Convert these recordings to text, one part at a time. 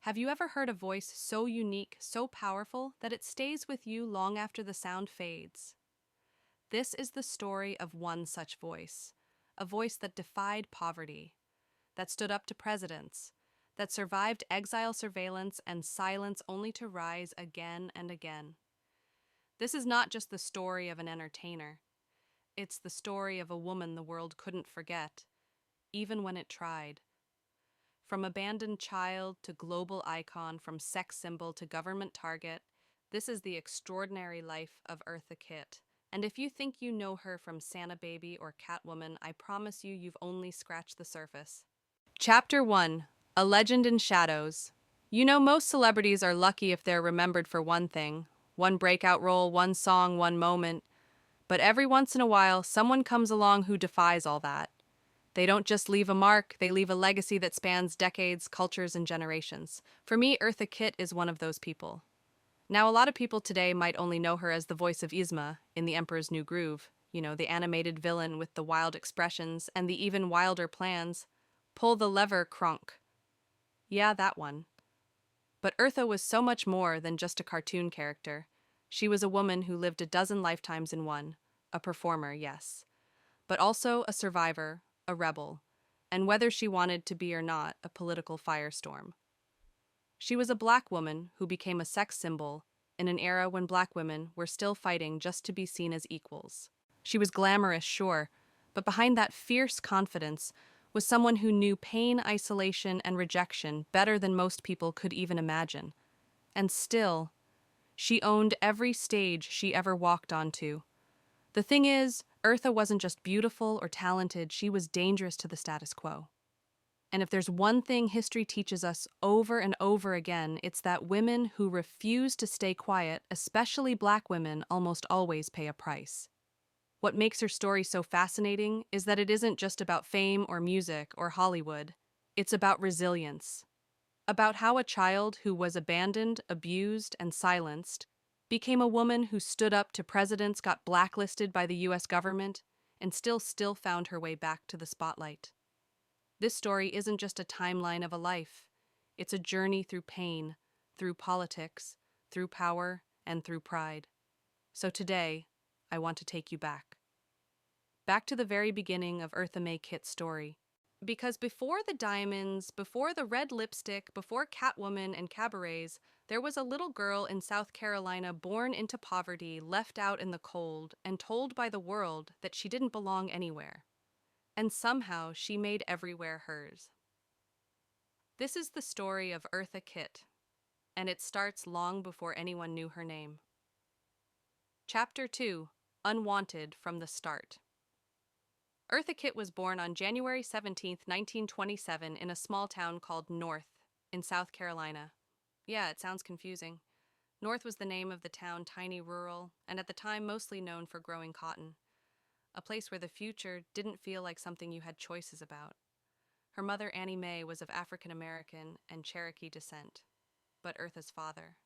Have you ever heard a voice so unique, so powerful, that it stays with you long after the sound fades? This is the story of one such voice, a voice that defied poverty, that stood up to presidents, that survived exile, surveillance, and silence only to rise again and again. This is not just the story of an entertainer. It's the story of a woman the world couldn't forget, even when it tried. From abandoned child to global icon, from sex symbol to government target, this is the extraordinary life of Eartha Kitt. And if you think you know her from Santa Baby or Catwoman, I promise you've only scratched the surface. Chapter 1: A Legend in Shadows. You know, most celebrities are lucky if they're remembered for one thing, one breakout role, one song, one moment. But every once in a while, someone comes along who defies all that. They don't just leave a mark, they leave a legacy that spans decades, cultures, and generations. For me, Eartha Kitt is one of those people. Now, a lot of people today might only know her as the voice of Yzma in The Emperor's New Groove, the animated villain with the wild expressions and the even wilder plans. Pull the lever, Kronk. Yeah, that one. But Eartha was so much more than just a cartoon character. She was a woman who lived a dozen lifetimes in one. A performer, yes. But also a survivor, a rebel, and whether she wanted to be or not, a political firestorm. She was a black woman who became a sex symbol in an era when black women were still fighting just to be seen as equals. She was glamorous, sure, but behind that fierce confidence was someone who knew pain, isolation, and rejection better than most people could even imagine. And still, she owned every stage she ever walked onto. The thing is, Eartha wasn't just beautiful or talented, she was dangerous to the status quo. And if there's one thing history teaches us over and over again, it's that women who refuse to stay quiet, especially black women, almost always pay a price. What makes her story so fascinating is that it isn't just about fame or music or Hollywood. It's about resilience. About how a child who was abandoned, abused, and silenced became a woman who stood up to presidents, got blacklisted by the US government, and still found her way back to the spotlight. This story isn't just a timeline of a life. It's a journey through pain, through politics, through power, and through pride. So today, I want to take you back. Back to the very beginning of Eartha Mae Kitt's story. Because before the diamonds, before the red lipstick, before Catwoman and cabarets, there was a little girl in South Carolina born into poverty, left out in the cold, and told by the world that she didn't belong anywhere. And somehow she made everywhere hers. This is the story of Eartha Kitt, and it starts long before anyone knew her name. Chapter 2: Unwanted from the Start. Eartha Kitt was born on January 17, 1927, in a small town called North, in South Carolina. Yeah, it sounds confusing. North was the name of the town, tiny, rural, and at the time mostly known for growing cotton. A place where the future didn't feel like something you had choices about. Her mother, Annie Mae, was of African American and Cherokee descent, but Eartha's father.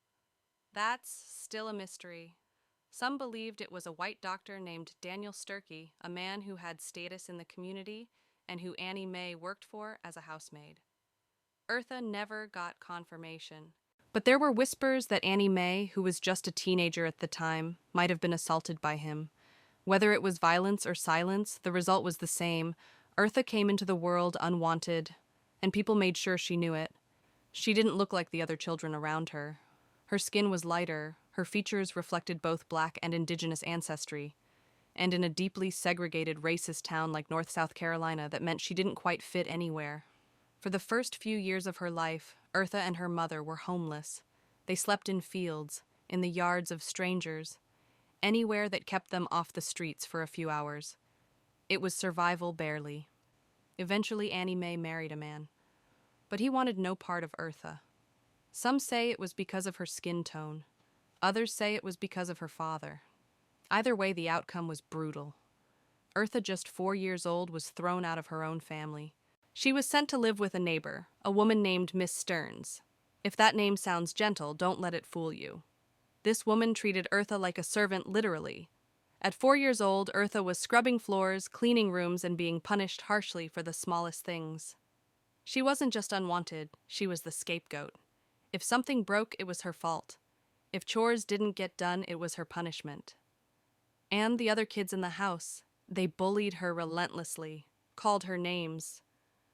That's still a mystery. Some believed it was a white doctor named Daniel Sturkey, a man who had status in the community and who Annie Mae worked for as a housemaid. Eartha never got confirmation, but there were whispers that Annie Mae, who was just a teenager at the time, might have been assaulted by him. Whether it was violence or silence, the result was the same. Eartha came into the world unwanted, and people made sure she knew it. She didn't look like the other children around her. Her skin was lighter, her features reflected both black and indigenous ancestry. And in a deeply segregated, racist town like North South Carolina, that meant she didn't quite fit anywhere. For the first few years of her life, Eartha and her mother were homeless. They slept in fields, in the yards of strangers, anywhere that kept them off the streets for a few hours. It was survival barely. Eventually, Annie Mae married a man, but he wanted no part of Eartha. Some say it was because of her skin tone. Others say it was because of her father. Either way, the outcome was brutal. Eartha, just 4 years old, was thrown out of her own family. She was sent to live with a neighbor, a woman named Miss Stearns. If that name sounds gentle, don't let it fool you. This woman treated Eartha like a servant, literally. At 4 years old, Eartha was scrubbing floors, cleaning rooms, and being punished harshly for the smallest things. She wasn't just unwanted, she was the scapegoat. If something broke, it was her fault. If chores didn't get done, it was her punishment. And the other kids in the house, they bullied her relentlessly, called her names,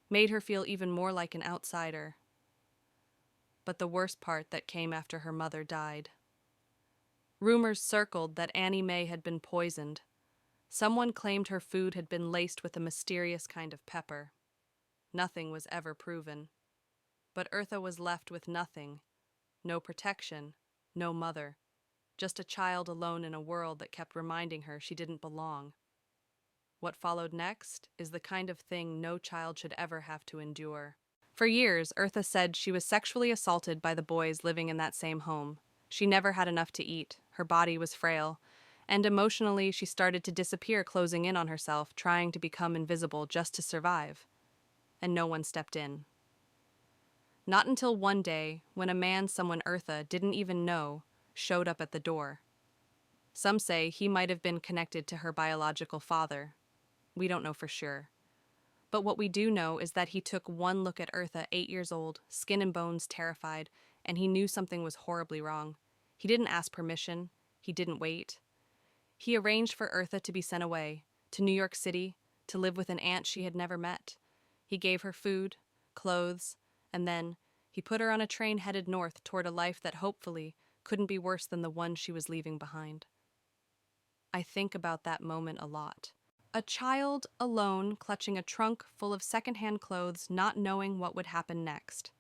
made her feel even more like an outsider. But the worst part that came after her mother died. Rumors circled that Annie Mae had been poisoned. Someone claimed her food had been laced with a mysterious kind of pepper. Nothing was ever proven. But Eartha was left with nothing. No protection, no mother. Just a child alone in a world that kept reminding her she didn't belong. What followed next is the kind of thing no child should ever have to endure. For years, Eartha said she was sexually assaulted by the boys living in that same home. She never had enough to eat, her body was frail, and emotionally she started to disappear, closing in on herself, trying to become invisible just to survive. And no one stepped in. Not until one day, when a man someone Eartha didn't even know showed up at the door. Some say he might have been connected to her biological father. We don't know for sure. But what we do know is that he took one look at Eartha, 8 years old, skin and bones, terrified, and he knew something was horribly wrong. He didn't ask permission. He didn't wait. He arranged for Eartha to be sent away, to New York City, to live with an aunt she had never met. He gave her food, clothes, and then he put her on a train headed north toward a life that hopefully couldn't be worse than the one she was leaving behind. I think about that moment a lot. A child alone clutching a trunk full of secondhand clothes, not knowing what would happen next.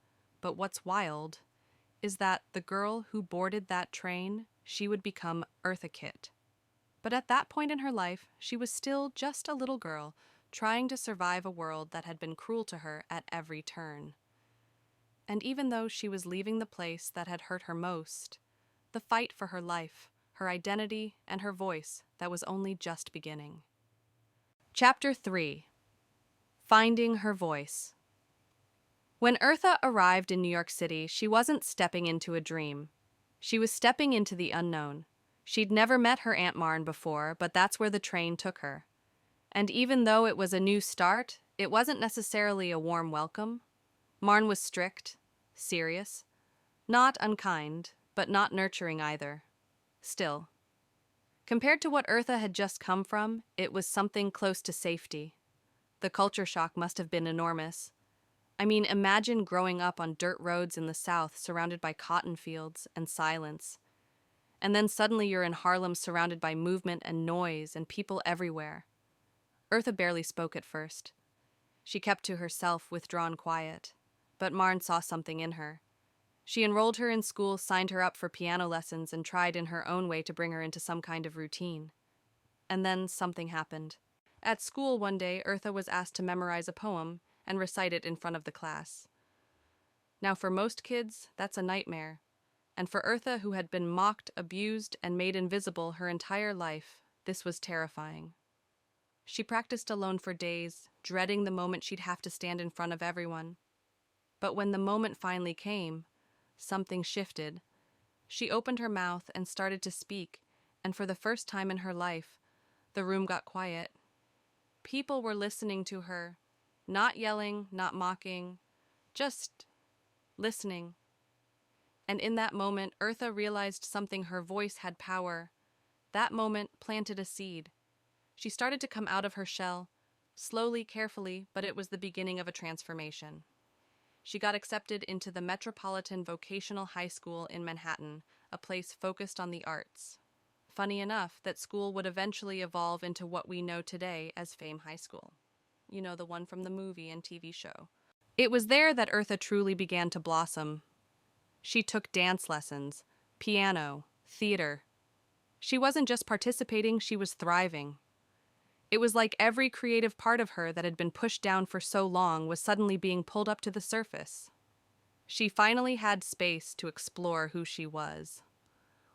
But what's wild is that the girl who boarded that train, she would become Eartha Kitt. But at that point in her life, she was still just a little girl, trying to survive a world that had been cruel to her at every turn. And even though she was leaving the place that had hurt her most, the fight for her life, her identity, and her voice, that was only just beginning. Chapter 3. Finding Her Voice. When Eartha arrived in New York City, she wasn't stepping into a dream. She was stepping into the unknown. She'd never met her Aunt Marn before, but that's where the train took her. And even though it was a new start, it wasn't necessarily a warm welcome. Marn was strict, serious, not unkind, but not nurturing either. Still, compared to what Eartha had just come from, it was something close to safety. The culture shock must have been enormous. I mean, imagine growing up on dirt roads in the South surrounded by cotton fields and silence. And then suddenly you're in Harlem surrounded by movement and noise and people everywhere. Eartha barely spoke at first. She kept to herself, withdrawn quiet. But Marn saw something in her. She enrolled her in school, signed her up for piano lessons, and tried in her own way to bring her into some kind of routine. And then something happened. At school one day, Eartha was asked to memorize a poem and recite it in front of the class. Now, for most kids, that's a nightmare. And for Eartha, who had been mocked, abused, and made invisible her entire life, this was terrifying. She practiced alone for days, dreading the moment she'd have to stand in front of everyone. But when the moment finally came, something shifted. She opened her mouth and started to speak, and for the first time in her life, the room got quiet. People were listening to her, not yelling, not mocking, just listening. And in that moment, Eartha realized something: her voice had power. That moment planted a seed. She started to come out of her shell, slowly, carefully, but it was the beginning of a transformation. She got accepted into the Metropolitan Vocational High School in Manhattan, a place focused on the arts. Funny enough, that school would eventually evolve into what we know today as Fame High School. You know, the one from the movie and TV show. It was there that Eartha truly began to blossom. She took dance lessons, piano, theater. She wasn't just participating, she was thriving. It was like every creative part of her that had been pushed down for so long was suddenly being pulled up to the surface. She finally had space to explore who she was.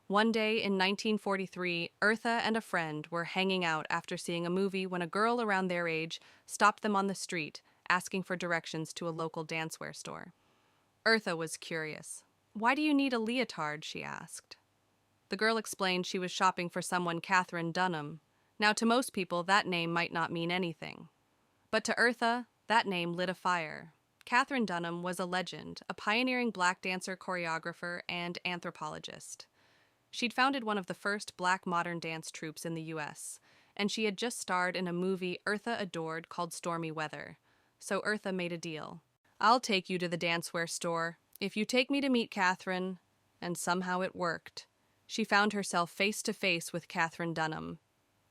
One day in 1943, Eartha and a friend were hanging out after seeing a movie when a girl around their age stopped them on the street, asking for directions to a local dancewear store. Eartha was curious. "Why do you need a leotard?" she asked. The girl explained she was shopping for someone Catherine Dunham. Now, to most people, that name might not mean anything. But to Eartha, that name lit a fire. Catherine Dunham was a legend, a pioneering black dancer, choreographer, and anthropologist. She'd founded one of the first black modern dance troupes in the US, and she had just starred in a movie Eartha adored called Stormy Weather. So Eartha made a deal. I'll take you to the dancewear store if you take me to meet Catherine. And somehow it worked. She found herself face to face with Catherine Dunham.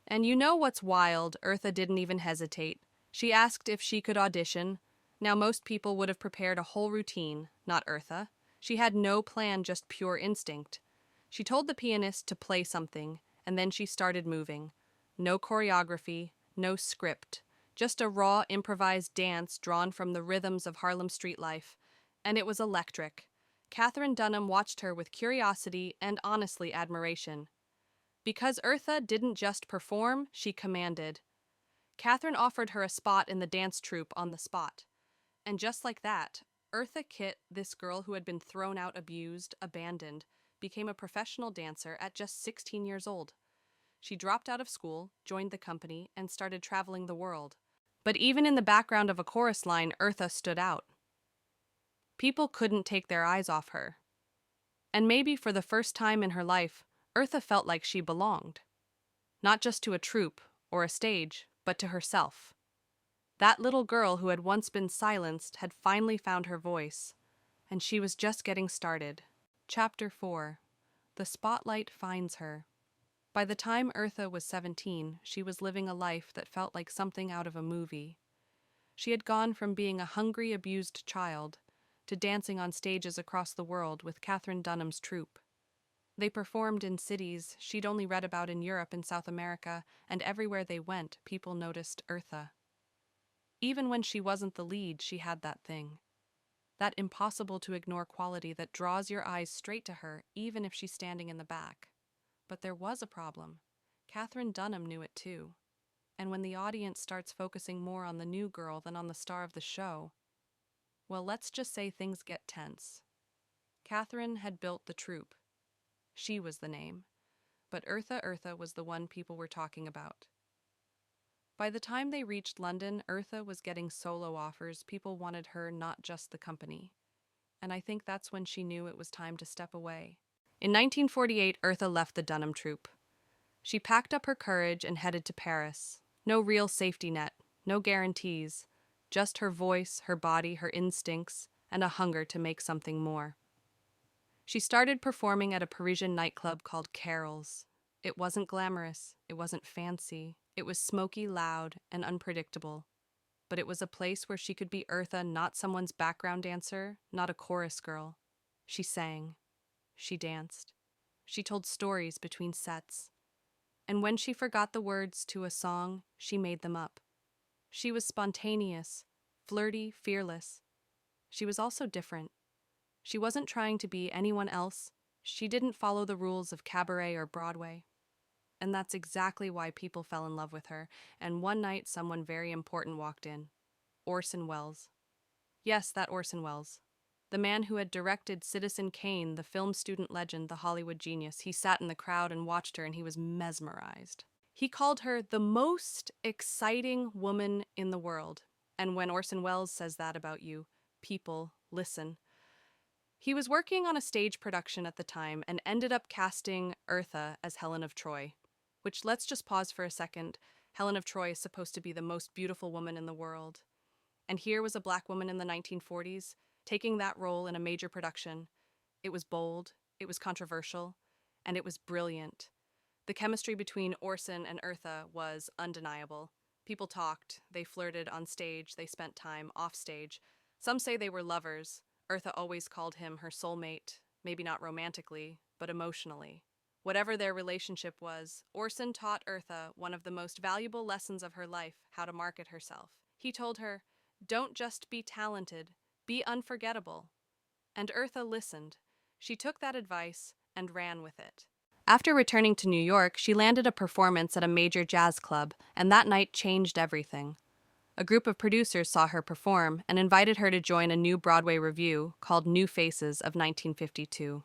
And you know what's wild? Eartha didn't even hesitate. She asked if she could audition. Now most people would have prepared a whole routine, not Eartha. She had no plan, just pure instinct. She told the pianist to play something, and then she started moving. No choreography, no script, just a raw, improvised dance drawn from the rhythms of Harlem street life. And it was electric. Catherine Dunham watched her with curiosity and honestly admiration. Because Eartha didn't just perform, she commanded. Catherine offered her a spot in the dance troupe on the spot. And just like that, Eartha Kitt, this girl who had been thrown out, abused, abandoned, became a professional dancer at just 16 years old. She dropped out of school, joined the company, and started traveling the world. But even in the background of a chorus line, Eartha stood out. People couldn't take their eyes off her. And maybe for the first time in her life, Eartha felt like she belonged. Not just to a troupe or a stage, but to herself. That little girl who had once been silenced had finally found her voice, and she was just getting started. Chapter 4. The Spotlight Finds Her. By the time Eartha was 17, she was living a life that felt like something out of a movie. She had gone from being a hungry, abused child to dancing on stages across the world with Catherine Dunham's troupe. They performed in cities she'd only read about in Europe and South America, and everywhere they went, people noticed Eartha. Even when she wasn't the lead, she had that thing. That impossible-to-ignore quality that draws your eyes straight to her, even if she's standing in the back. But there was a problem. Catherine Dunham knew it too. And when the audience starts focusing more on the new girl than on the star of the show, well, let's just say things get tense. Catherine had built the troupe. She was the name. But Eartha was the one people were talking about. By the time they reached London, Eartha was getting solo offers. People wanted her, not just the company. And I think that's when she knew it was time to step away. In 1948, Eartha left the Dunham troupe. She packed up her courage and headed to Paris. No real safety net, no guarantees, just her voice, her body, her instincts, and a hunger to make something more. She started performing at a Parisian nightclub called Carol's. It wasn't glamorous, it wasn't fancy, it was smoky, loud, and unpredictable. But it was a place where she could be Eartha, not someone's background dancer, not a chorus girl. She sang. She danced. She told stories between sets. And when she forgot the words to a song, she made them up. She was spontaneous, flirty, fearless. She was also different. She wasn't trying to be anyone else. She didn't follow the rules of cabaret or Broadway. And that's exactly why people fell in love with her. And one night, someone very important walked in. Orson Welles. Yes, that Orson Welles. The man who had directed Citizen Kane, the film student legend, the Hollywood genius. He sat in the crowd and watched her, and he was mesmerized. He called her the most exciting woman in the world. And when Orson Welles says that about you, people listen. He was working on a stage production at the time and ended up casting Eartha as Helen of Troy. Which, let's just pause for a second. Helen of Troy is supposed to be the most beautiful woman in the world. And here was a black woman in the 1940s, taking that role in a major production. It was bold, it was controversial, and it was brilliant. The chemistry between Orson and Eartha was undeniable. People talked, they flirted on stage, they spent time off stage. Some say they were lovers. Eartha always called him her soulmate, maybe not romantically, but emotionally. Whatever their relationship was, Orson taught Eartha one of the most valuable lessons of her life, how to market herself. He told her, "Don't just be talented, be unforgettable." And Eartha listened. She took that advice and ran with it. After returning to New York, she landed a performance at a major jazz club, and that night changed everything. A group of producers saw her perform and invited her to join a new Broadway revue called New Faces of 1952.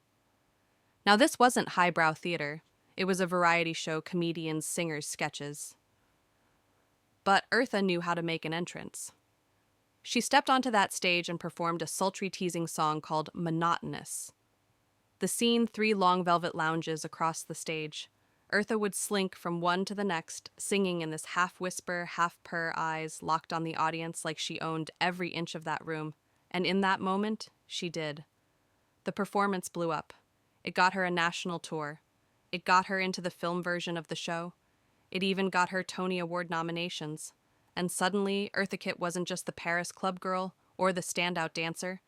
Now, this wasn't highbrow theater. It was a variety show, comedians, singers, sketches. But Eartha knew how to make an entrance. She stepped onto that stage and performed a sultry teasing song called Monotonous. The scene 3 long velvet lounges across the stage. Eartha would slink from one to the next, singing in this half-whisper, half-purr eyes locked on the audience like she owned every inch of that room. And in that moment, she did. The performance blew up. It got her a national tour. It got her into the film version of the show. It even got her Tony Award nominations. And suddenly, Eartha Kitt wasn't just the Paris club girl or the standout dancer.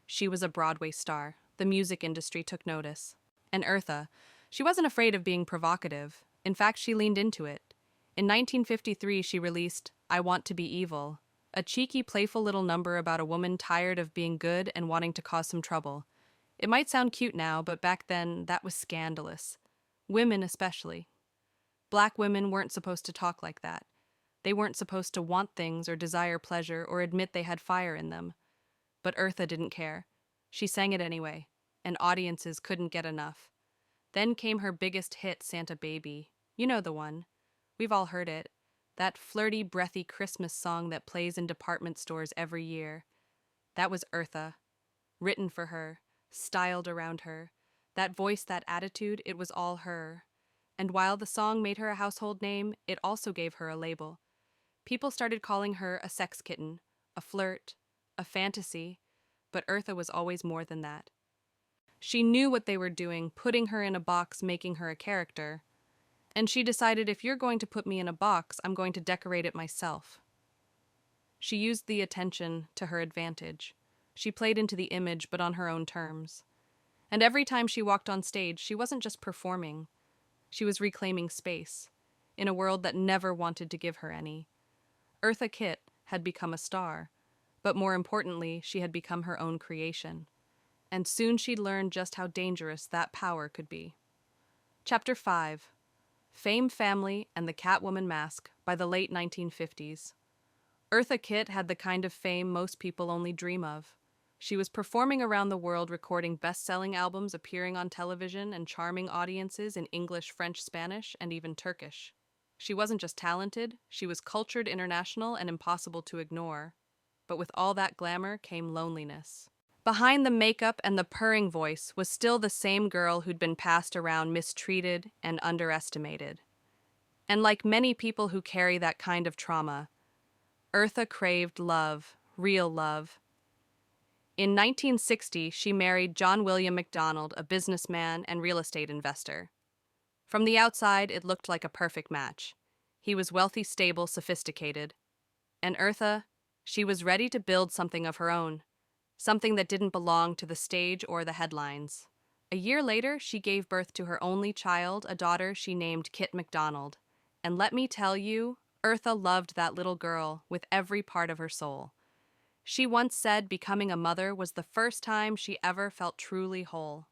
She was a Broadway star. The music industry took notice. And Eartha, she wasn't afraid of being provocative. In fact, she leaned into it. In 1953, she released I Want to Be Evil, a cheeky, playful little number about a woman tired of being good and wanting to cause some trouble. It might sound cute now, but back then, that was scandalous. Women especially. Black women weren't supposed to talk like that. They weren't supposed to want things or desire pleasure or admit they had fire in them. But Eartha didn't care. She sang it anyway, and audiences couldn't get enough. Then came her biggest hit, Santa Baby. You know the one. We've all heard it. That flirty, breathy Christmas song that plays in department stores every year. That was Eartha. Written for her, styled around her. That voice, that attitude, it was all her. And while the song made her a household name, it also gave her a label. People started calling her a sex kitten, a flirt, a fantasy, but Eartha was always more than that. She knew what they were doing, putting her in a box, making her a character. And she decided, if you're going to put me in a box, I'm going to decorate it myself. She used the attention to her advantage. She played into the image, but on her own terms. And every time she walked on stage, she wasn't just performing. She was reclaiming space, in a world that never wanted to give her any. Eartha Kitt had become a star, but more importantly, she had become her own creation. And soon she'd learn just how dangerous that power could be. Chapter 5. Fame, Family, and the Catwoman Mask by the late 1950s. Eartha Kitt had the kind of fame most people only dream of. She was performing around the world, recording best-selling albums, appearing on television, and charming audiences in English, French, Spanish, and even Turkish. She wasn't just talented, she was cultured, international, and impossible to ignore. But with all that glamour came loneliness. Behind the makeup and the purring voice was still the same girl who'd been passed around, mistreated, and underestimated. And like many people who carry that kind of trauma, Eartha craved love, real love. In 1960, she married John William MacDonald, a businessman and real estate investor. From the outside, it looked like a perfect match. He was wealthy, stable, sophisticated. And Eartha, she was ready to build something of her own, something that didn't belong to the stage or the headlines. A year later, she gave birth to her only child, a daughter she named Kitt MacDonald. And let me tell you, Eartha loved that little girl with every part of her soul. She once said becoming a mother was the first time she ever felt truly whole.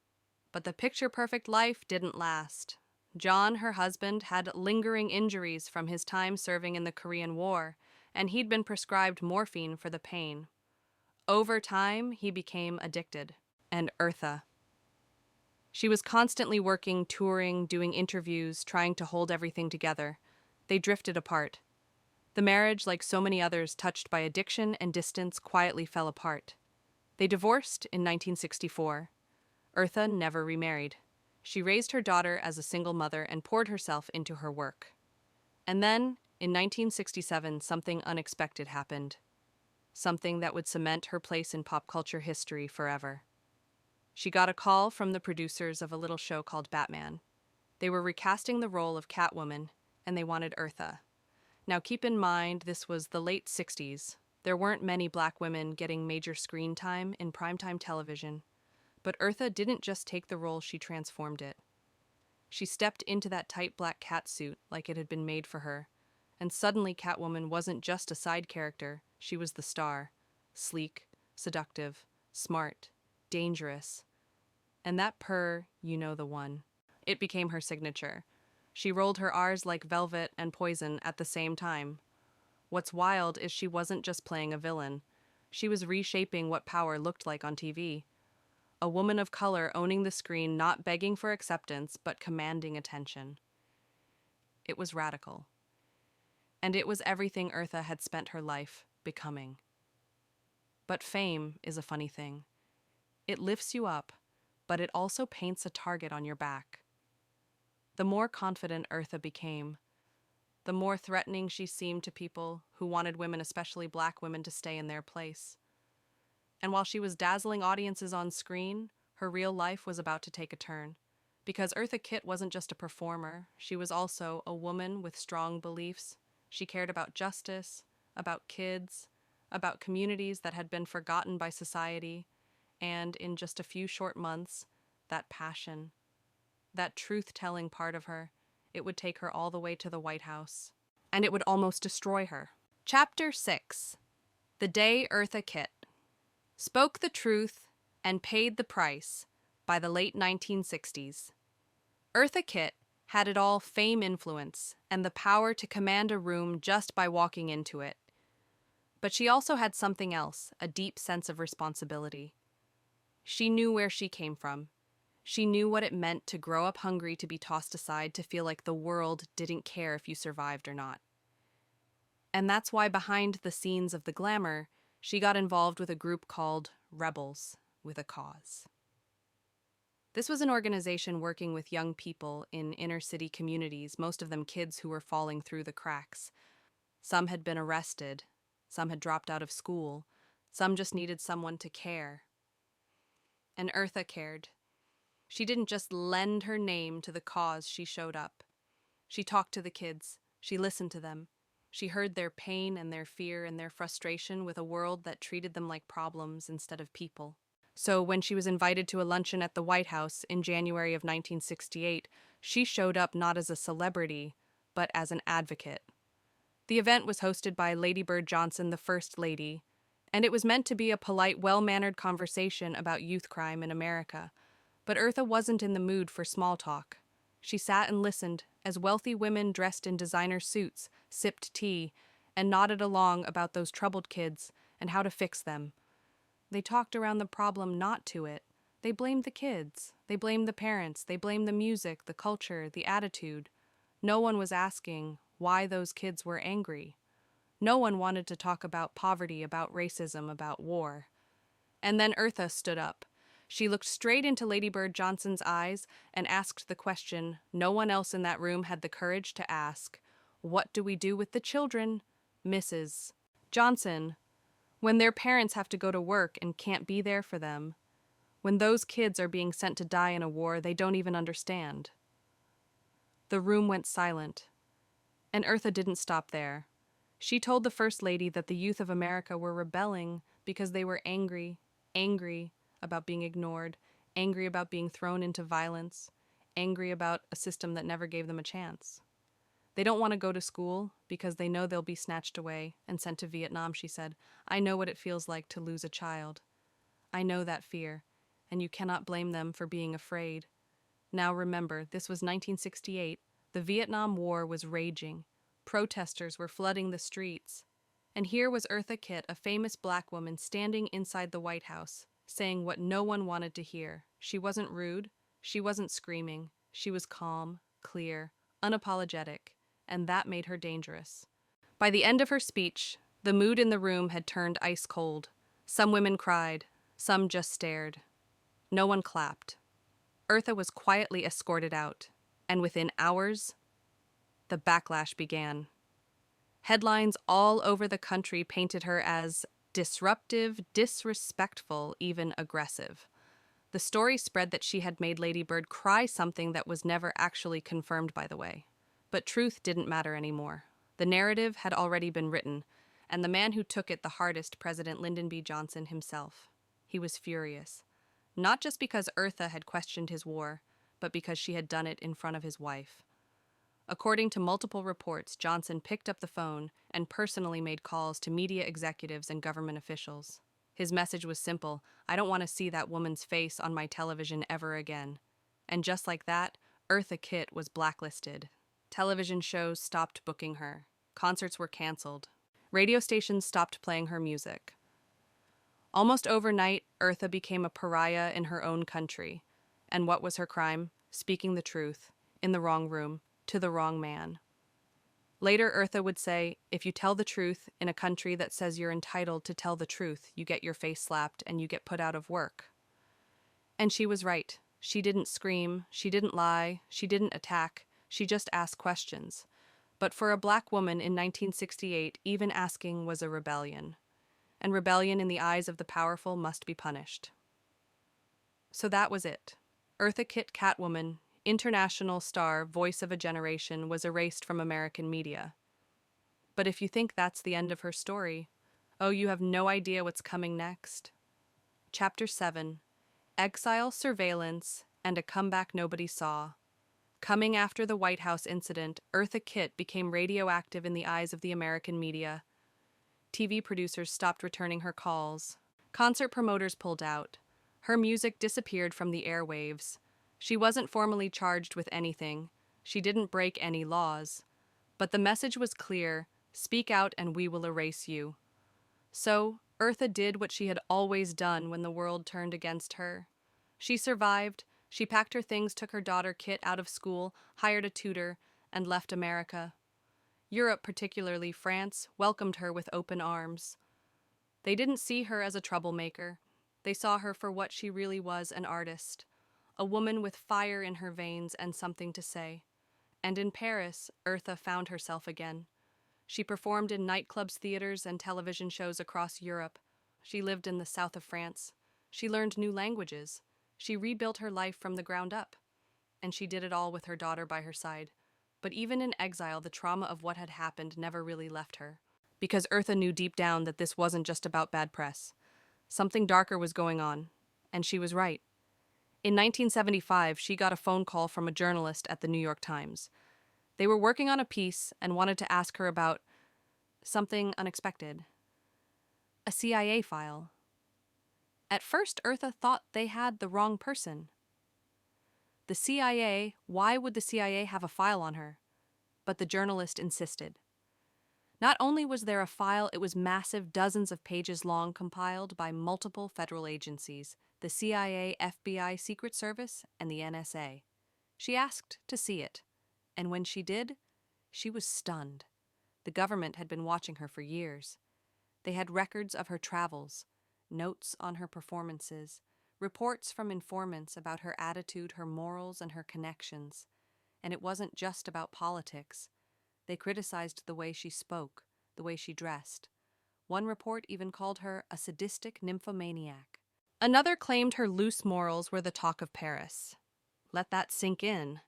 But the picture-perfect life didn't last. John, her husband, had lingering injuries from his time serving in the Korean War, and he'd been prescribed morphine for the pain. Over time, he became addicted. And Eartha. She was constantly working, touring, doing interviews, trying to hold everything together. They drifted apart. The marriage, like so many others touched by addiction and distance, quietly fell apart. They divorced in 1964. Eartha never remarried. She raised her daughter as a single mother and poured herself into her work. And then, in 1967, something unexpected happened. Something that would cement her place in pop culture history forever. She got a call from the producers of a little show called Batman. They were recasting the role of Catwoman, and they wanted Eartha. Now keep in mind, this was the late 60s. There weren't many black women getting major screen time in primetime television. But Eartha didn't just take the role, she transformed it. She stepped into that tight black cat suit like it had been made for her. And suddenly Catwoman wasn't just a side character, she was the star. Sleek, seductive, smart, dangerous. And that purr, you know the one. It became her signature. She rolled her R's like velvet and poison at the same time. What's wild is she wasn't just playing a villain. She was reshaping what power looked like on TV. A woman of color owning the screen, not begging for acceptance, but commanding attention. It was radical. And it was everything Eartha had spent her life becoming. But fame is a funny thing. It lifts you up, but it also paints a target on your back. The more confident Eartha became, the more threatening she seemed to people who wanted women, especially black women, to stay in their place. And while she was dazzling audiences on screen, her real life was about to take a turn. Because Eartha Kitt wasn't just a performer, she was also a woman with strong beliefs. She cared about justice, about kids, about communities that had been forgotten by society, and in just a few short months, that passion, that truth-telling part of her, it would take her all the way to the White House, and it would almost destroy her. Chapter 6. The Day Eartha Kitt Spoke the Truth and Paid the Price by the late 1960s. Eartha Kitt had it all: fame, influence, and the power to command a room just by walking into it. But she also had something else, a deep sense of responsibility. She knew where she came from. She knew what it meant to grow up hungry, to be tossed aside, to feel like the world didn't care if you survived or not. And that's why behind the scenes of the glamour, she got involved with a group called Rebels with a Cause. This was an organization working with young people in inner-city communities, most of them kids who were falling through the cracks. Some had been arrested, some had dropped out of school, some just needed someone to care. And Eartha cared. She didn't just lend her name to the cause, she showed up. She talked to the kids, she listened to them. She heard their pain and their fear and their frustration with a world that treated them like problems instead of people. So when she was invited to a luncheon at the White House in January of 1968, she showed up not as a celebrity, but as an advocate. The event was hosted by Lady Bird Johnson, the First Lady, and it was meant to be a polite, well-mannered conversation about youth crime in America. But Eartha wasn't in the mood for small talk. She sat and listened as wealthy women dressed in designer suits sipped tea and nodded along about those troubled kids and how to fix them. They talked around the problem, not to it. They blamed the kids. They blamed the parents. They blamed the music, the culture, the attitude. No one was asking why those kids were angry. No one wanted to talk about poverty, about racism, about war. And then Eartha stood up. She looked straight into Lady Bird Johnson's eyes and asked the question no one else in that room had the courage to ask. What do we do with the children, Mrs. Johnson, when their parents have to go to work and can't be there for them? When those kids are being sent to die in a war they don't even understand? The room went silent. And Eartha didn't stop there. She told the First Lady that the youth of America were rebelling because they were angry about being ignored, angry about being thrown into violence, angry about a system that never gave them a chance. They don't want to go to school because they know they'll be snatched away and sent to Vietnam, she said. I know what it feels like to lose a child. I know that fear, and you cannot blame them for being afraid. Now remember, this was 1968. The Vietnam War was raging. Protesters were flooding the streets. And here was Eartha Kitt, a famous black woman, standing inside the White House, saying what no one wanted to hear. She wasn't rude. She wasn't screaming. She was calm, clear, unapologetic, and that made her dangerous. By the end of her speech, the mood in the room had turned ice cold. Some women cried. Some just stared. No one clapped. Eartha was quietly escorted out, and within hours, the backlash began. Headlines all over the country painted her as disruptive, disrespectful, even aggressive. The story spread that she had made Lady Bird cry, something that was never actually confirmed, by the way. But truth didn't matter anymore. The narrative had already been written, and the man who took it the hardest, President Lyndon B. Johnson himself. He was furious. Not just because Eartha had questioned his war, but because she had done it in front of his wife. According to multiple reports, Johnson picked up the phone and personally made calls to media executives and government officials. His message was simple: I don't want to see that woman's face on my television ever again. And just like that, Eartha Kitt was blacklisted. Television shows stopped booking her. Concerts were canceled. Radio stations stopped playing her music. Almost overnight, Eartha became a pariah in her own country. And what was her crime? Speaking the truth, in the wrong room, to the wrong man. Later, Eartha would say, if you tell the truth in a country that says you're entitled to tell the truth, you get your face slapped and you get put out of work. And she was right. She didn't scream, she didn't lie, she didn't attack, she just asked questions. But for a black woman in 1968, even asking was a rebellion. And rebellion in the eyes of the powerful must be punished. So that was it. Eartha Kitt Catwoman, international star, voice of a generation, was erased from American media. But if you think that's the end of her story, oh, you have no idea what's coming next. Chapter 7. Exile, Surveillance, and a Comeback Nobody Saw. Coming after the White House incident, Eartha Kitt became radioactive in the eyes of the American media. TV producers stopped returning her calls. Concert promoters pulled out. Her music disappeared from the airwaves. She wasn't formally charged with anything. She didn't break any laws. But the message was clear: speak out and we will erase you. So, Eartha did what she had always done when the world turned against her. She survived. She packed her things, took her daughter Kit out of school, hired a tutor, and left America. Europe, particularly France, welcomed her with open arms. They didn't see her as a troublemaker. They saw her for what she really was, an artist, a woman with fire in her veins and something to say. And in Paris, Eartha found herself again. She performed in nightclubs, theaters, and television shows across Europe. She lived in the south of France. She learned new languages. She rebuilt her life from the ground up. And she did it all with her daughter by her side. But even in exile, the trauma of what had happened never really left her. Because Eartha knew deep down that this wasn't just about bad press. Something darker was going on. And she was right. In 1975, she got a phone call from a journalist at the New York Times. They were working on a piece and wanted to ask her about something unexpected. A CIA file. At first, Eartha thought they had the wrong person. The CIA, why would the CIA have a file on her? But the journalist insisted. Not only was there a file, it was massive, dozens of pages long, compiled by multiple federal agencies, the CIA, FBI, Secret Service, and the NSA. She asked to see it, and when she did, she was stunned. The government had been watching her for years. They had records of her travels, notes on her performances, reports from informants about her attitude, her morals, and her connections. And it wasn't just about politics. They criticized the way she spoke, the way she dressed. One report even called her a sadistic nymphomaniac. Another claimed her loose morals were the talk of Paris. Let that sink in.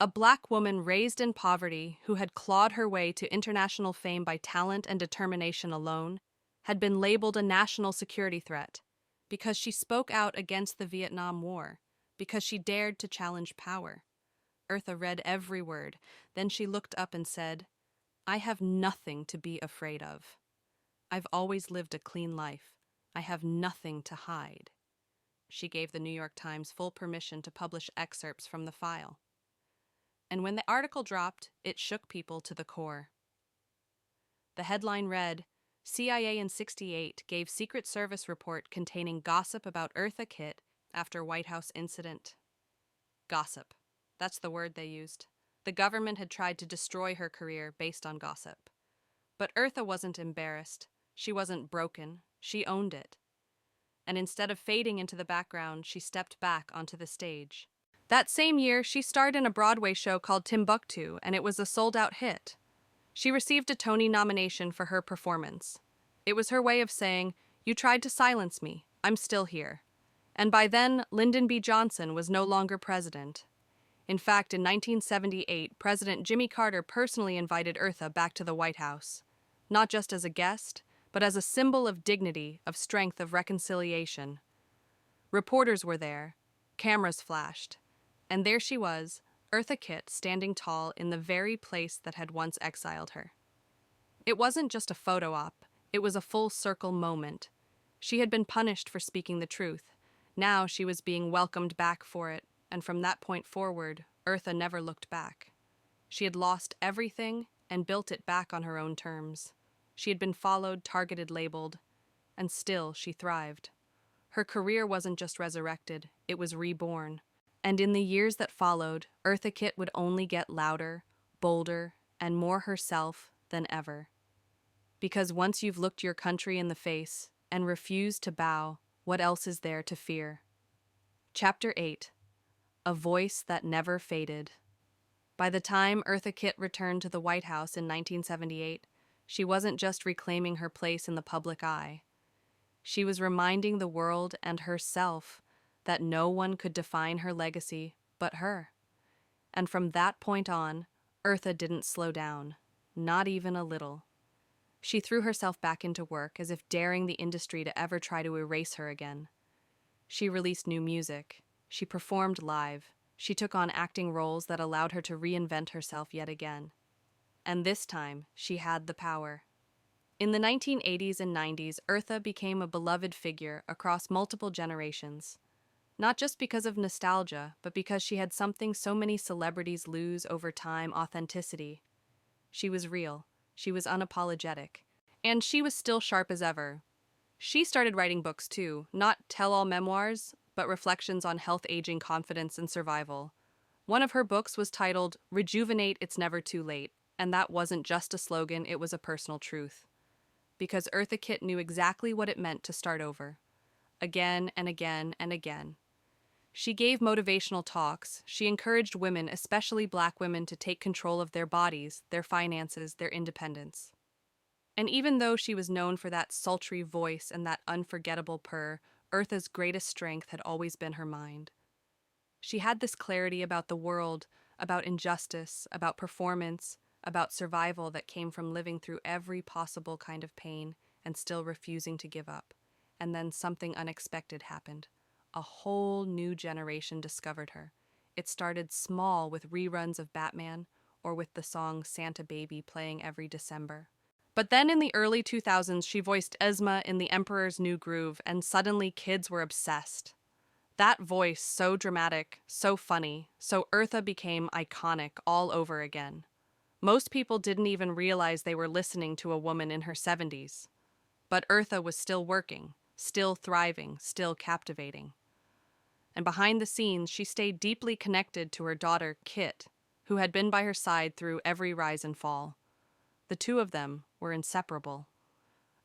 A black woman raised in poverty who had clawed her way to international fame by talent and determination alone had been labeled a national security threat because she spoke out against the Vietnam War, because she dared to challenge power. Eartha read every word. Then she looked up and said, I have nothing to be afraid of. I've always lived a clean life. I have nothing to hide. She gave the New York Times full permission to publish excerpts from the file. And when the article dropped, it shook people to the core. The headline read, CIA in '68 gave Secret Service report containing gossip about Eartha Kitt after White House incident. Gossip. That's the word they used. The government had tried to destroy her career based on gossip. But Eartha wasn't embarrassed. She wasn't broken. She owned it. And instead of fading into the background, she stepped back onto the stage. That same year, she starred in a Broadway show called Timbuktu, and it was a sold-out hit. She received a Tony nomination for her performance. It was her way of saying, you tried to silence me. I'm still here. And by then, Lyndon B. Johnson was no longer president. In fact, in 1978, President Jimmy Carter personally invited Eartha back to the White House, not just as a guest, but as a symbol of dignity, of strength, of reconciliation. Reporters were there, cameras flashed, and there she was, Eartha Kitt, standing tall in the very place that had once exiled her. It wasn't just a photo op, it was a full-circle moment. She had been punished for speaking the truth. Now she was being welcomed back for it. And from that point forward, Eartha never looked back. She had lost everything and built it back on her own terms. She had been followed, targeted, labeled, and still she thrived. Her career wasn't just resurrected, it was reborn. And in the years that followed, Eartha Kitt would only get louder, bolder, and more herself than ever. Because once you've looked your country in the face and refused to bow, what else is there to fear? Chapter 8. A Voice That Never Faded. By the time Eartha Kitt returned to the White House in 1978, she wasn't just reclaiming her place in the public eye. She was reminding the world and herself that no one could define her legacy but her. And from that point on, Eartha didn't slow down, not even a little. She threw herself back into work as if daring the industry to ever try to erase her again. She released new music. She performed live. She took on acting roles that allowed her to reinvent herself yet again. And this time, she had the power. In the 1980s and 90s, Eartha became a beloved figure across multiple generations. Not just because of nostalgia, but because she had something so many celebrities lose over time: authenticity. She was real. She was unapologetic. And she was still sharp as ever. She started writing books too, not tell-all memoirs, but reflections on health, aging, confidence, and survival. One of her books was titled Rejuvenate, It's Never Too Late, and that wasn't just a slogan, it was a personal truth. Because Eartha Kitt knew exactly what it meant to start over. Again and again and again. She gave motivational talks. She encouraged women, especially Black women, to take control of their bodies, their finances, their independence. And even though she was known for that sultry voice and that unforgettable purr, Eartha's greatest strength had always been her mind. She had this clarity about the world, about injustice, about performance, about survival that came from living through every possible kind of pain and still refusing to give up. And then something unexpected happened. A whole new generation discovered her. It started small with reruns of Batman or with the song Santa Baby playing every December. But then in the early 2000s, she voiced Esma in The Emperor's New Groove, and suddenly kids were obsessed. That voice, so dramatic, so funny, so Eartha became iconic all over again. Most people didn't even realize they were listening to a woman in her 70s. But Eartha was still working, still thriving, still captivating. And behind the scenes, she stayed deeply connected to her daughter, Kit, who had been by her side through every rise and fall. The two of them were inseparable.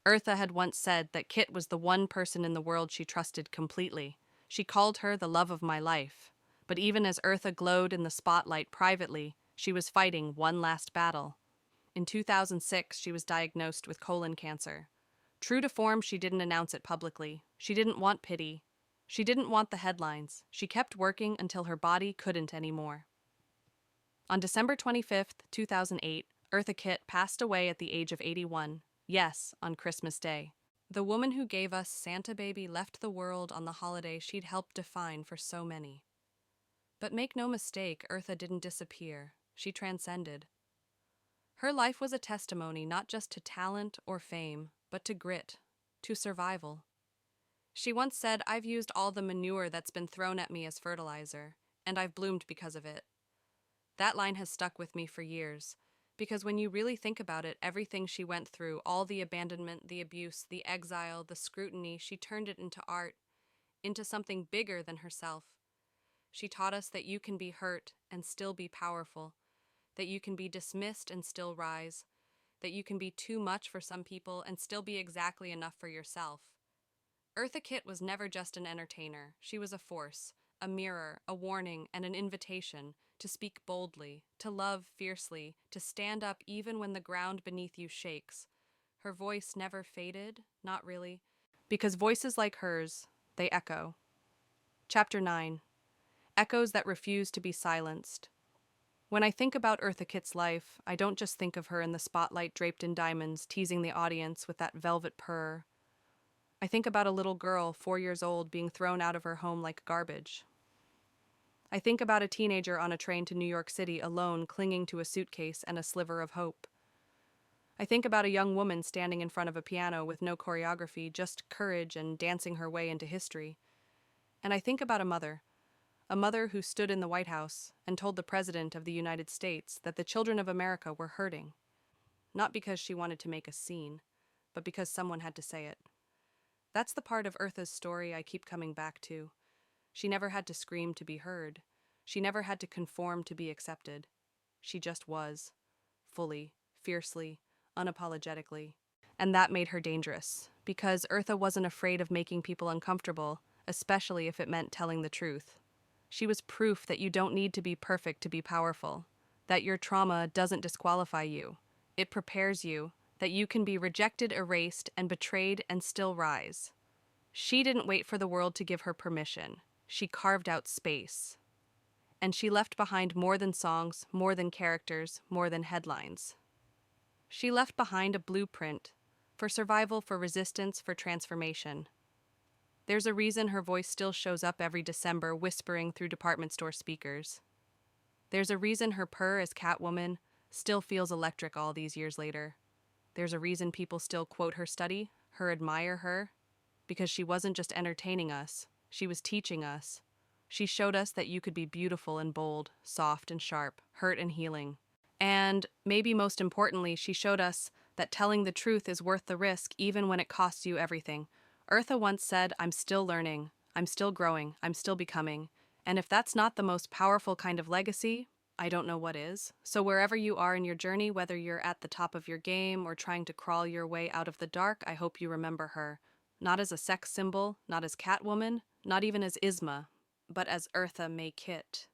Eartha had once said that Kit was the one person in the world she trusted completely. She called her the love of my life. But even as Eartha glowed in the spotlight privately, she was fighting one last battle. In 2006, she was diagnosed with colon cancer. True to form, she didn't announce it publicly. She didn't want pity. She didn't want the headlines. She kept working until her body couldn't anymore. On December 25th, 2008, Eartha Kitt passed away at the age of 81. Yes, on Christmas Day. The woman who gave us Santa Baby left the world on the holiday she'd helped define for so many. But make no mistake, Eartha didn't disappear. She transcended. Her life was a testimony not just to talent or fame, but to grit, to survival. She once said, "I've used all the manure that's been thrown at me as fertilizer, and I've bloomed because of it." That line has stuck with me for years, because when you really think about it, everything she went through, all the abandonment, the abuse, the exile, the scrutiny, she turned it into art, into something bigger than herself. She taught us that you can be hurt and still be powerful, that you can be dismissed and still rise, that you can be too much for some people and still be exactly enough for yourself. Eartha Kitt was never just an entertainer. She was a force, a mirror, a warning, and an invitation to speak boldly, to love fiercely, to stand up even when the ground beneath you shakes. Her voice never faded, not really, because voices like hers, they echo. Chapter 9. Echoes that refuse to be silenced. When I think about Eartha Kitt's life, I don't just think of her in the spotlight draped in diamonds, teasing the audience with that velvet purr. I think about a little girl, 4 years old, being thrown out of her home like garbage. I think about a teenager on a train to New York City alone, clinging to a suitcase and a sliver of hope. I think about a young woman standing in front of a piano with no choreography, just courage and dancing her way into history. And I think about a mother who stood in the White House and told the President of the United States that the children of America were hurting. Not because she wanted to make a scene, but because someone had to say it. That's the part of Eartha's story I keep coming back to. She never had to scream to be heard. She never had to conform to be accepted. She just was. fully, fiercely, unapologetically. And that made her dangerous, because Eartha wasn't afraid of making people uncomfortable, especially if it meant telling the truth. She was proof that you don't need to be perfect to be powerful, that your trauma doesn't disqualify you. It prepares you, that you can be rejected, erased, and betrayed and still rise. She didn't wait for the world to give her permission. She carved out space. And she left behind more than songs, more than characters, more than headlines. She left behind a blueprint for survival, for resistance, for transformation. There's a reason her voice still shows up every December whispering through department store speakers. There's a reason her purr as Catwoman still feels electric all these years later. There's a reason people still quote her study, her admire her, because she wasn't just entertaining us, she was teaching us. She showed us that you could be beautiful and bold, soft and sharp, hurt and healing. And, maybe most importantly, she showed us that telling the truth is worth the risk even when it costs you everything. Eartha once said, "I'm still learning, I'm still growing, I'm still becoming." And if that's not the most powerful kind of legacy, I don't know what is. So wherever you are in your journey, whether you're at the top of your game or trying to crawl your way out of the dark, I hope you remember her. Not as a sex symbol, not as Catwoman, not even as Isma, but as Eartha Kitt,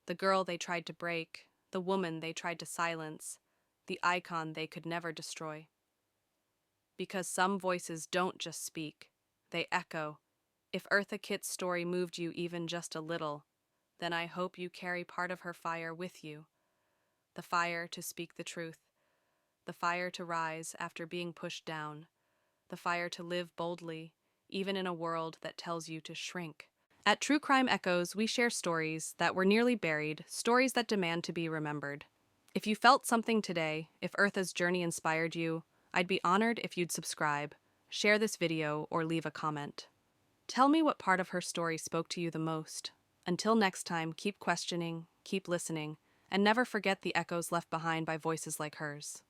the girl they tried to break, the woman they tried to silence, the icon they could never destroy. Because some voices don't just speak, they echo. If Eartha Kitt's story moved you even just a little, then I hope you carry part of her fire with you. The fire to speak the truth, the fire to rise after being pushed down, the fire to live boldly, even in a world that tells you to shrink. At True Crime Echoes, we share stories that were nearly buried, stories that demand to be remembered. If you felt something today, if Eartha's journey inspired you, I'd be honored if you'd subscribe, share this video, or leave a comment. Tell me what part of her story spoke to you the most. Until next time, keep questioning, keep listening, and never forget the echoes left behind by voices like hers.